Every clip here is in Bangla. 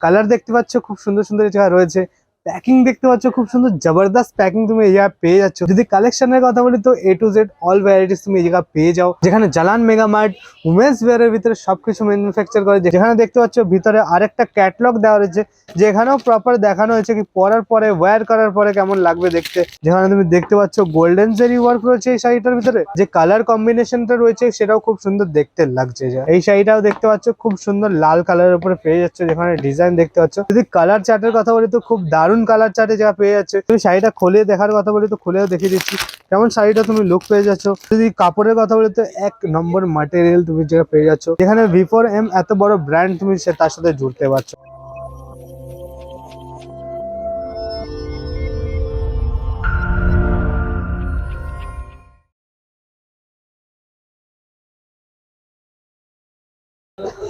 কালার দেখতে পাচ্ছ খুব সুন্দর সুন্দর এই জায়গা রয়েছে। প্যাকিং দেখতে পাচ্ছ খুব সুন্দর জবরদস্ত প্যাকিং তুমি এই জায়গায় পেয়ে যাচ্ছ। যদি কালেকশনের কথা বলি তো A to Z all varieties তুমি এই জায়গা পেয়ে যাও, যেখানে জালান মেগা মার্ট উমেন্স ওয়্যারের ভিতরে সবকিছু ম্যানুফ্যাকচার করে। যেখানে দেখতে পাচ্ছ ভিতরে আরেকটা ক্যাটলগ দেওয়া রয়েছে, যেখানেও প্রপার দেখানো হয়েছে কি পরার পরে ওয়্যার করার পরে কেমন লাগবে দেখতে। যেখানে তুমি দেখতে পাচ্ছ গোল্ডেন জেরি ওয়ার্ক রয়েছে এই শাড়িটার ভিতরে, যে কালার কম্বিনেশনটা রয়েছে সেটাও খুব সুন্দর দেখতে লাগছে। এই শাড়িটাও দেখতে পাচ্ছ খুব সুন্দর লাল কালারের উপরে পেয়ে যাচ্ছে, যেখানে ডিজাইন দেখতে পাচ্ছ। যদি কালার চার্টের কথা বলি তো খুব দারুণ কালার চার্টে যা পেয়ে যাচ্ছে। তুমি শাড়িটা খুলে দেখার কথা বলি তো খুলেও দেখিয়ে দিচ্ছি কেমন শাড়িটা তুমি লুক পেয়ে যাচ্ছ। যদি কাপড়ের কথা বলি তো এক নম্বর ম্যাটেরিয়াল তুমি যেটা পেয়ে যাচ্ছ, যেখানে V4M এত বড় ব্র্যান্ড তুমি তার সাথে জুড়তে পারছো।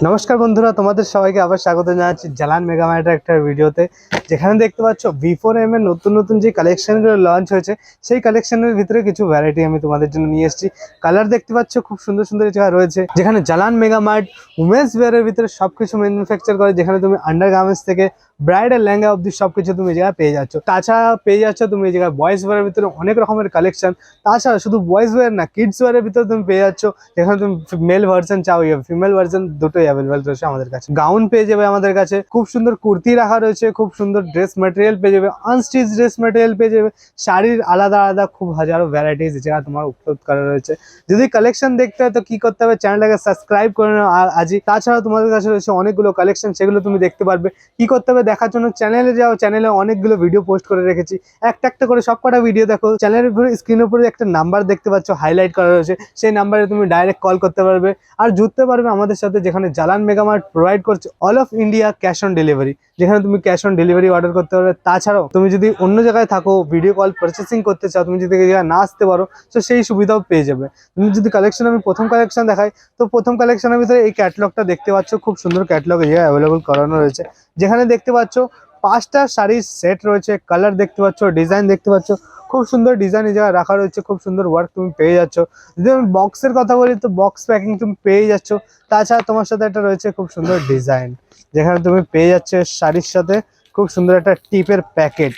নমস্কার বন্ধুরা, তোমাদের সবাইকে আবার স্বাগত জানাচ্ছি জালান মেগা মার্টের একটা ভিডিওতে। যেখানে দেখতে পাচ্ছ V4M এর নতুন নতুন যে কালেকশনগুলো লঞ্চ হয়েছে, সেই কালেকশনের ভিতরে কিছু ভ্যারাইটি আমি তোমাদের জন্য নিয়ে এসেছি। কালার দেখতে পাচ্ছ খুব সুন্দর সুন্দর জায়গা রয়েছে, যেখানে জালান মেগা মার্ট উমেন্স ওয়্যারের ভিতরে সবকিছু ম্যানুফ্যাকচার করে। যেখানে তুমি আন্ডার গার্মেন্টস থেকে ব্রাইডাল লেহেঙ্গা অব্দি সবকিছু তুমি এই জায়গায় পেয়ে যাচ্ছ। তাছাড়া পেয়ে যাচ্ছ তুমি এই জায়গায় বয়েজ ওয়্যারের ভিতরে অনেক রকমের কালেকশন। তাছাড়া শুধু বয়েজ ওয়্যার না, কিডস ওয়্যারের ভিতরে তুমি পেয়ে যাচ্ছ, যেখানে তুমি মেল ভার্সন চাও ফিমেল ভার্সন দুটোই অ্যাভেলেবেল রয়েছে আমাদের কাছে। গাউন পেয়ে যাবে আমাদের কাছে, খুব সুন্দর কুর্তি রাখা রয়েছে, খুব সুন্দর ড্রেস ম্যাটেরিয়াল পেয়ে যাবে, আনস্টিচ ড্রেস ম্যাটেরিয়াল পেয়ে যাবে, শাড়ির আলাদা আলাদা খুব হাজারো ভ্যারাইটিস যেটা তোমার উপলব্ধ করা রয়েছে। যদি কালেকশন দেখতে হয় তো কি করতে হবে, চ্যানেলটাকে সাবস্ক্রাইব করে নাও আজই। তাছাড়া তোমাদের কাছে রয়েছে অনেকগুলো কালেকশন, সেগুলো তুমি দেখতে পারবে। কি করতে হবে দেখার জন্য চ্যানেলে যাও, চ্যানেলে অনেকগুলো ভিডিও পোস্ট করে রেখেছি, একটা একটা করে সব কটা ভিডিও দেখো। চ্যানেলের উপরে স্ক্রিনের উপরে একটা নাম্বার দেখতে পাচ্ছ হাইলাইট করা রয়েছে, সেই নাম্বারে তুমি ডাইরেক্ট কল করতে পারবে আর জুড়তে পারবে আমাদের সাথে। যেখানে জালান মেগা মার্ট প্রোভাইড করছে all of India cash on delivery, যেখানে তুমি ক্যাশ অন ডেলিভারি অর্ডার করতে পারবে। তাছাড়াও তুমি যদি অন্য জায়গায় থাকো, ভিডিও কল পারচেসিং করতে চাও, তুমি যদি এই জায়গায় না আসতে পারো তো সেই সুবিধাও পেয়ে যাবে। তুমি যদি কালেকশন, আমি প্রথম কালেকশন দেখাই তো প্রথম কালেকশনের ভিতরে এই ক্যাটলগটা দেখতে পাচ্ছ, খুব সুন্দর ক্যাটলগ এই জায়গায় অ্যাভেলেবল করানো রয়েছে। যেখানে দেখতে পাচ্ছ 5টা শাড়ির সেট রয়েছে, কালার দেখতে পাচ্ছ, ডিজাইন দেখতে পাচ্ছ, খুব সুন্দর ডিজাইন এই জায়গায় রাখা রয়েছে, খুব সুন্দর ওয়ার্ক তুমি পেয়ে যাচ্ছ। যদি আমি বক্সের কথা বলি তো বক্স প্যাকিং তুমি পেয়ে যাচ্ছ। তাছাড়া তোমার সাথে একটা রয়েছে খুব সুন্দর ডিজাইন, যেখানে তুমি পেয়ে যাচ্ছে শাড়ির সাথে খুব সুন্দর একটা টিপের প্যাকেট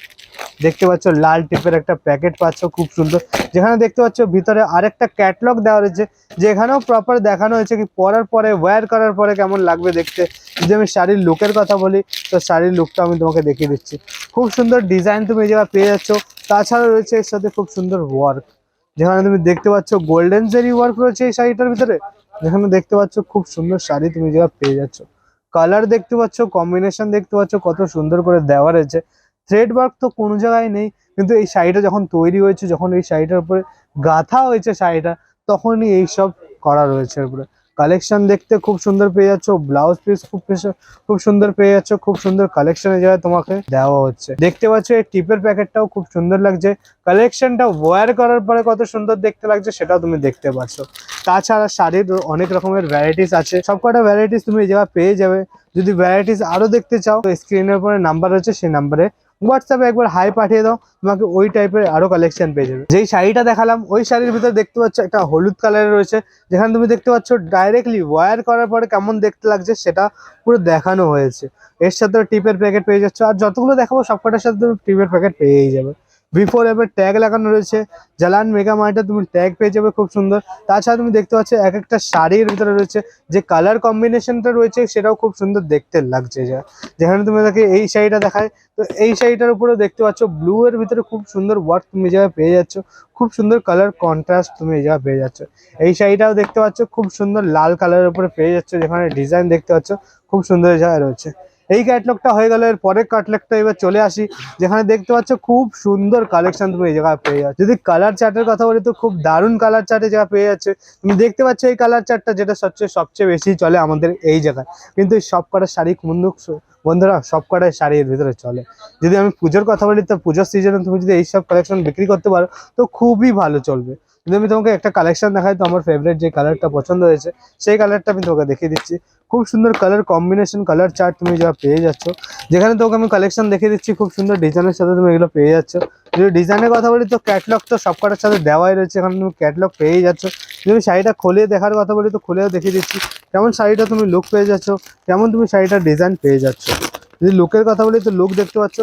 দেখতে পাচ্ছ, লাল টিপের একটা প্যাকেট পাচ্ছ খুব সুন্দর। যেখানে দেখতে পাচ্ছ ভিতরে আরেকটা ক্যাটলগ দেওয়া রয়েছে, যেখানেও প্রপার দেখানো হয়েছে কি পরার পরে ওয়্যার করার পরে কেমন লাগবে দেখতে। যদি আমি শাড়ির লুকের কথা বলি তো শাড়ির লুকটা আমি তোমাকে দেখিয়ে দিচ্ছি। খুব সুন্দর ডিজাইন তুমি এই জায়গায় পেয়ে যাচ্ছ। তাছাড়া রয়েছে এর সাথে খুব সুন্দর ওয়ার্ক, যেখানে তুমি দেখতে পাচ্ছ গোল্ডেন জেরি ওয়ার্ক রয়েছে এই শাড়িটার ভিতরে। যেখানে দেখতে পাচ্ছ খুব সুন্দর শাড়ি তুমি এই জায়গায় পেয়ে যাচ্ছ। কালার দেখতে পাচ্ছ, কম্বিনেশন দেখতে পাচ্ছ কত সুন্দর করে দেওয়া রয়েছে। থ্রেড ওয়ার্ক তো কোনো জায়গায় নেই, কিন্তু এই শাড়িটা যখন তৈরি হয়েছে, যখন এই শাড়িটার উপরে গাঁথা হয়েছে শাড়িটা, তখনই এইসব করা রয়েছে এর উপরে। কালেকশন দেখতে খুব সুন্দর পেয়ে যাচ্ছ, ব্লাউজ পিস খুব সুন্দর পেয়ে যাচ্ছ, খুব সুন্দর কালেকশন এই জায়গায় তোমাকে দেওয়া হচ্ছে। দেখতে পাচ্ছ এই টিপের প্যাকেটটাও খুব সুন্দর লাগছে, কালেকশনটা ওয়্যার করার পরে কত সুন্দর দেখতে লাগছে সেটাও তুমি দেখতে পাচ্ছ। তাছাড়া শাড়ির অনেক রকমের ভ্যারাইটিস আছে, সবকটা ভ্যারাইটিস তুমি এই জায়গায় পেয়ে যাবে। যদি ভ্যারাইটিস আরো দেখতে চাও তো স্ক্রিনের উপরে নাম্বার রয়েছে, সেই নাম্বারে হোয়াটসঅ্যাপে একবার হাই পাঠিয়ে দাও, তোমাকে ওই টাইপের আরো কালেকশন পেয়ে যাবে। যেই শাড়িটা দেখালাম ওই শাড়ির ভিতরে দেখতে পাচ্ছ একটা হলুদ কালারের রয়েছে, যেখানে তুমি দেখতে পাচ্ছ ডাইরেক্টলি ওয়্যার করার পরে কেমন দেখতে লাগছে সেটা পুরো দেখানো হয়েছে। এর সাথে টিপের প্যাকেট পেয়ে যাচ্ছ, আর যতগুলো দেখাবো সবকটার সাথে তুমি টিপের প্যাকেট পেয়েই যাবে। V4M এর ট্যাগ লাগানো রয়েছে, জালান মেগা মার্টে তুমি ট্যাগ পেয়ে যাবে খুব সুন্দর। তাছাড়া তুমি দেখতে পাচ্ছ এক একটা শাড়ির ভিতরে রয়েছে যে কালার কম্বিনেশনটা রয়েছে সেটাও খুব সুন্দর দেখতে লাগছে। যেখানে তুমি দেখে এই শাড়িটা দেখায় তো এই শাড়িটার উপরেও দেখতে পাচ্ছ ব্লু এর ভিতরে খুব সুন্দর ওয়ার্ক তুমি এই জায়গায় পেয়ে যাচ্ছ, খুব সুন্দর কালার কন্ট্রাস্ট তুমি এই জায়গায় পেয়ে যাচ্ছ। এই শাড়িটাও দেখতে পাচ্ছ খুব সুন্দর লাল কালারের উপরে পেয়ে যাচ্ছ, যেখানে ডিজাইন দেখতে পাচ্ছ খুব সুন্দর এই জায়গায় রয়েছে। এই ক্যাটলগটা হয়ে গেল, এর পরের ক্যাটলগটা এবার চলে আসি, যেখানে দেখতে পাচ্ছ খুব সুন্দর কালেকশন তুমি এই জায়গায় পেয়ে যাচ্ছ। যদি কালার চার্টের কথা বলি তো খুব দারুণ কালার চার্ট এই জায়গায় পেয়ে যাচ্ছে। তুমি দেখতে পাচ্ছ এই কালার চার্টটা, যেটা সবচেয়ে বেশি চলে আমাদের এই জায়গায়। কিন্তু এই সব কটা শাড়ি বন্ধুরা সব কটাই শাড়ি এর ভিতরে চলে। যদি আমি পুজোর কথা বলি তো পুজোর সিজনে তুমি যদি এইসব কালেকশন বিক্রি করতে পারো তো খুবই ভালো চলবে। যদি আমি তোমাকে একটা কালেকশন দেখাই তো আমার ফেভারিট যে কালারটা পছন্দ হয়েছে সেই কালারটা আমি তোমাকে দেখিয়ে দিচ্ছি। খুব সুন্দর কালার কম্বিনেশন, কালার চার্ট তুমি যা পেয়ে যাচ্ছ। যেখানে তোকে আমি কালেকশন দেখিয়ে দিচ্ছি, খুব সুন্দর ডিজাইনের সাথে তুমি এগুলো পেয়ে যাচ্ছ। যদি ডিজাইনের কথা বলি তো ক্যাটলগ তো সবকটার সাথে দেওয়াই রয়েছে, এখানে তুমি ক্যাটলগ পেয়েই যাচ্ছ। যদি আমি শাড়িটা খুলে দেখার কথা বলি তো খুলেও দেখিয়ে দিচ্ছি কেমন শাড়িটা তুমি লুক পেয়ে যাচ্ছ, কেমন তুমি শাড়িটার ডিজাইন পেয়ে যাচ্ছ। যদি লুকের কথা বলি তো লুক দেখতে পাচ্ছ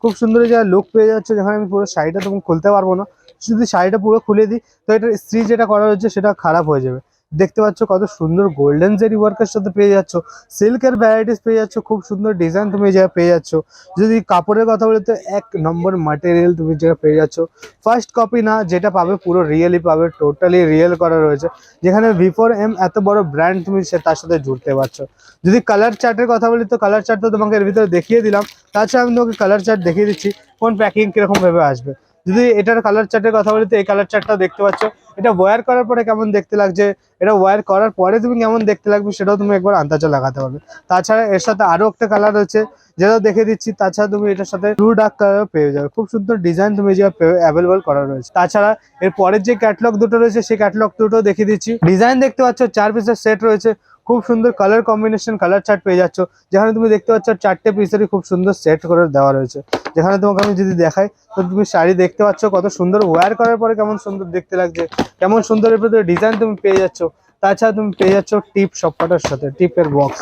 খুব সুন্দর যা লুক পেয়ে যাচ্ছে, যেখানে আমি পুরো শাড়িটা তখন খুলতে পারবো না, যদি শাড়িটা পুরো খুলে দিই তো এটার স্ত্রী যেটা করা হয়েছে সেটা খারাপ হয়ে যাবে। দেখতে পাচ্ছ কত সুন্দর গোল্ডেন জেরি ওয়ার্কের সাথে পেয়ে যাচ্ছ, সিল্কের ভ্যারাইটিস পেয়ে যাচ্ছ, খুব সুন্দর ডিজাইন তুমি যা পেয়ে যাচ্ছ। যদি কাপড়ের কথা বলি তো 1 নম্বর ম্যাটেরিয়াল তুমি যেটা পেয়ে যাচ্ছ, ফার্স্ট কপি না, যেটা পাবে পুরো রিয়েলি পাবে, টোটালি রিয়েল করা রয়েছে, যেখানে V4M এত বড় ব্র্যান্ড তুমি তার সাথে জুড়তে পারছো। যদি কালার চার্টের কথা বলি তো কালার চার্ট তো তোমাকে এর ভিতরে দেখিয়ে দিলাম, তাছাড়া আমি তোমাকে কালার চার্ট দেখিয়ে দিচ্ছি কোন প্যাকিং কিরকম ভাবে আসবে। যদি এটার কালার চার্টের কথা বলি তো এই কালার চার্টটা দেখতে পাচ্ছ, এটা ওয়্যার করার পরে কেমন দেখতে লাগছে, এটা ওয়্যার করার পরে তুমি কেমন দেখতে লাগবে সেটাও তুমি একবার আন্দাজে লাগাতে পারবে। তাছাড়া এর সাথে আরো একটা কালার রয়েছে যেটাও দেখে দিচ্ছি, তাছাড়া তুমি এটার সাথে ব্লু ডার্ক কালার পেয়ে যাবে, খুব সুন্দর ডিজাইন তুমি যে অ্যাভেলেবল করা রয়েছে। তাছাড়া এর পরের যে ক্যাটলগ দুটো রয়েছে সেই ক্যাটলগ দুটো দেখিয়ে দিচ্ছি। ডিজাইন দেখতে পাচ্ছ 4 পিসের সেট রয়েছে, খুব সুন্দর কালার কম্বিনেশন কালার চার্ট পেয়ে যাচ্ছ, যেখানে তুমি দেখতে পাচ্ছ 4টে পিসেরই খুব সুন্দর সেট করে দেওয়া রয়েছে। যেখানে তোমাকে আমি যদি দেখাই তো তুমি শাড়ি দেখতে পাচ্ছ কত সুন্দর ওয়্যার করার পরে কেমন সুন্দর দেখতে লাগছে, কেমন সুন্দর এর ভিতরে ডিজাইন তুমি পেয়ে যাচ্ছ। তাছাড়া তুমি পেয়ে যাচ্ছ টিপ সবকটার সাথে টিপের বক্স।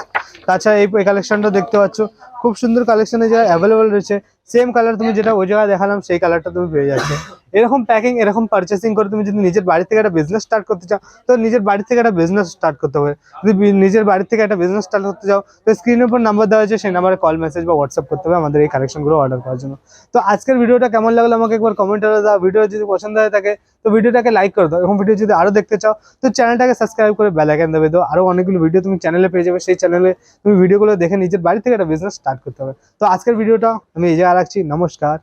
তাছাড়া এই কালেকশনটা দেখতে পাচ্ছ খুব সুন্দর কালেকশনে যা অ্যাভেলেবল রয়েছে, সেম কালার তুমি যেটা ওই জায়গায় দেখালাম সেই কালারটা তুমি পেয়ে যাচ্ছ। এরকম প্যাকিং এরকম পারচেসিং করে তুমি যদি নিজের বাড়ি থেকে একটা বিজনেস স্টার্ট করতে চাও তো নিজের বাড়ি থেকে একটা বিজনেস স্টার্ট করতে হবে। যদি নিজের বাড়ি থেকে একটা বিজনেস স্টার্ট করতে চাও তো স্ক্রিনের উপর নাম্বার দেওয়া হয়েছে, সেই নাম্বারে কল মেসেজ বা হোয়াটসঅ্যাপ করতে হবে আমাদের এই কালেকশনগুলো অর্ডার করার জন্য। তো আজকের ভিডিওটা কেমন লাগলো আমাকে একবার কমেন্ট করে দাও। ভিডিও যদি পছন্দ হয়ে থাকে তো ভিডিওটাকে লাইক করে দাও, এবং ভিডিও যদি আরো দেখতে চাও তো চ্যানেলটাকে সাবস্ক্রাইব করে বেল আইকন দেবে, তো আরো অনেকগুলো ভিডিও তুমি চ্যানেলে পেয়ে যাবে, সেই চ্যানেলে তুমি ভিডিওগুলো দেখে নিজের বাড়ি থেকে একটা বিজনেস স্টার্ট করতে হবে। তো আজকের ভিডিওটা আমি এই জায়গায় রাখছি, নমস্কার।